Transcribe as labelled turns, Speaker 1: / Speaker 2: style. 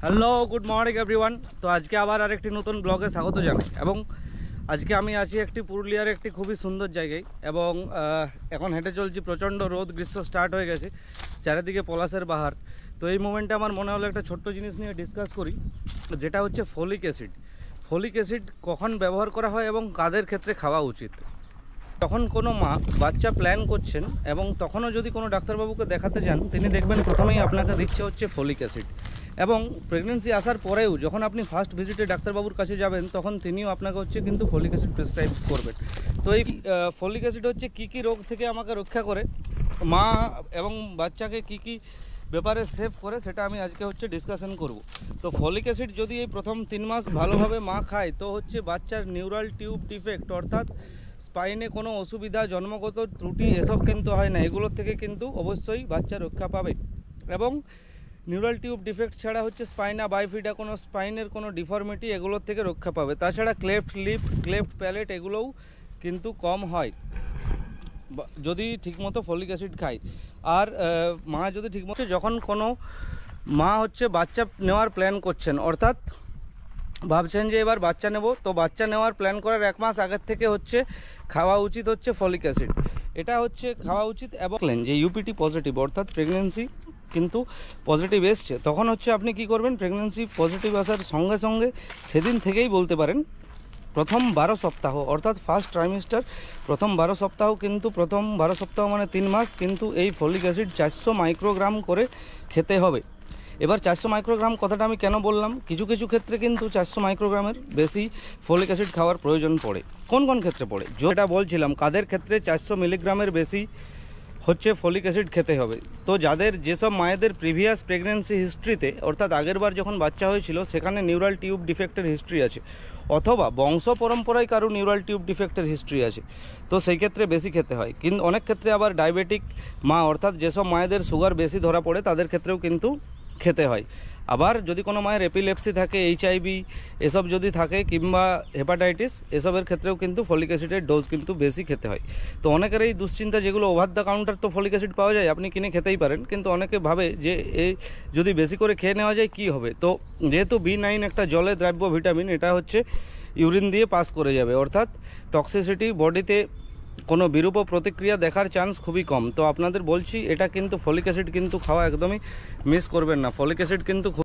Speaker 1: Hello, good morning everyone. তো আজকে আবার আরেকটি নতুন ব্লগে স্বাগত জানাই। এবং আজকে আমি আছি একটি পুরুলিয়ার একটি খুবই সুন্দর জায়গায়। এবং এখন হেঁটে চলছি, প্রচণ্ড রোদ, গ্রীষ্ম স্টার্ট হয়ে গেছে, চারিদিকে পলাশের বাহার। তো এই মোমেন্টে আমার মনে হলো একটা ছোট্ট জিনিস নিয়ে ডিসকাস করি, যেটা হচ্ছে ফলিক অ্যাসিড। ফলিক অ্যাসিড কখন ব্যবহার করা হয় এবং কাদের ক্ষেত্রে খাওয়া উচিত। যখন কোনো মা বাচ্চা প্ল্যান করছেন এবং তখনও যদি কোনো ডাক্তারবাবুকে দেখাতে যান, তিনি দেখবেন প্রথমেই আপনাকে দিচ্ছে হচ্ছে ফলিক অ্যাসিড। এবং প্রেগনেন্সি আসার পরেও যখন আপনি ফার্স্ট ভিজিটে ডাক্তারবাবুর কাছে যাবেন, তখন তিনিও আপনাকে হচ্ছে কিন্তু ফলিক অ্যাসিড প্রেসক্রাইব করবেন। তো এই ফলিক অ্যাসিড হচ্ছে কী রোগ থেকে আমাকে রক্ষা করে, মা এবং বাচ্চাকে কী ব্যাপারে সেভ করে, সেটা আমি আজকে হচ্ছে ডিসকাশন করব। তো ফলিক অ্যাসিড যদি এই প্রথম 3 মাস ভালোভাবে মা খায়, তো হচ্ছে বাচ্চার নিউরাল টিউব ডিফেক্ট, অর্থাৎ স্পাইনে কোনো অসুবিধা, জন্মগত ত্রুটি এসব কিন্তু হয় না। এগুলোর থেকে কিন্তু অবশ্যই বাচ্চা রক্ষা পাবে। এবং নিউরাল টিউব ডিফেক্ট ছাড়া হচ্ছে স্পাইনা বাইফিডা, কোনো স্পাইনের কোনো ডিফর্মিটি, এগুলোর থেকে রক্ষা পাবে। তাছাড়া ক্লেফট লিপ, ক্লেফট প্যালেট, এগুলোও কিন্তু কম হয় যদি ঠিকমতো ফলিক অ্যাসিড খায়। আর মা যদি ঠিকমতো, যখন কোনো মা হচ্ছে বাচ্চা নেওয়ার প্ল্যান করছেন, অর্থাৎ ভাবছেন যে এবার বাচ্চা নেব, তো বাচ্চা নেওয়ার প্ল্যান করার 1 মাস আগের থেকে হচ্ছে খাওয়া উচিত হচ্ছে ফলিক অ্যাসিড। এটা হচ্ছে খাওয়া উচিত। এবং যে ইউপিটি পজিটিভ, অর্থাৎ প্রেগনেন্সি কিন্তু পজিটিভ এসছে, তখন হচ্ছে আপনি কি করবেন, প্রেগনেন্সি পজিটিভ আসার সঙ্গে সঙ্গে সেদিন থেকেই বলতে পারেন প্রথম 12 সপ্তাহ, অর্থাৎ ফার্স্ট ট্রাইমেস্টার প্রথম 12 সপ্তাহ, কিন্তু প্রথম 12 সপ্তাহ মানে 3 মাস, কিন্তু এই ফলিক অ্যাসিড 400 মাইক্রোগ্রাম করে খেতে হবে। এবার 400 মাইক্রোগ্রাম কথাটা আমি কেন বললাম, কিছু কিছু ক্ষেত্রে কিন্তু 400 মাইক্রোগ্রামের বেশি ফলিক অ্যাসিড খাওয়ার প্রয়োজন পড়ে। কোন কোন ক্ষেত্রে পড়ে, যেটা বলছিলাম, কাদের ক্ষেত্রে 400 মিলিগ্রামের বেশি হচ্ছে ফলিক অ্যাসিড খেতে হবে। তো যাদের, যেসব মায়েদের প্রিভিয়াস প্রেগনেন্সি হিস্ট্রিতে, অর্থাৎ আগেরবার যখন বাচ্চা হয়েছিল সেখানে নিউরাল টিউব ডিফেক্টের হিস্ট্রি আছে, অথবা বংশ পরম্পরায় কারো নিউরাল টিউব ডিফেক্টের হিস্ট্রি আছে, তো সেই ক্ষেত্রে বেশি খেতে হয়। কিন্তু অনেক ক্ষেত্রে আবার ডায়াবেটিক মা, অর্থাৎ যেসব মায়েদের সুগার বেশি ধরা পড়ে, তাদের ক্ষেত্রেও কিন্তু খেতে হয়। আবার যদি কোনো মায়ের এপিলেপসি থাকে, এইচআইভি এসব যদি থাকে, কিংবা হেপাটাইটিস, এসবের ক্ষেত্রেও কিন্তু ফলিক অ্যাসিডের ডোজ কিন্তু বেশি খেতে হয়। তো অনেকের এই দুশ্চিন্তা, যেগুলো ওভার দ্য কাউন্টার তো ফলিক অ্যাসিড পাওয়া যায়, আপনি কিনে খেতেই পারেন, কিন্তু অনেকে ভাবে যে এই যদি বেশি করে খেয়ে নেওয়া যায় কি হবে। তো যেহেতু B9 একটা জলে দ্রাব্য ভিটামিন, এটা হচ্ছে ইউরিন দিয়ে পাস করে যাবে, অর্থাৎ টক্সিসিটি বডিতে কোনো বিরূপ প্রতিক্রিয়া দেখার চান্স খুবই কম। তো আপনাদের বলছি, এটা কিন্তু ফলিক অ্যাসিড কিন্তু খাওয়া একদমই মিস করবেন না। ফলিক অ্যাসিড কিন্তু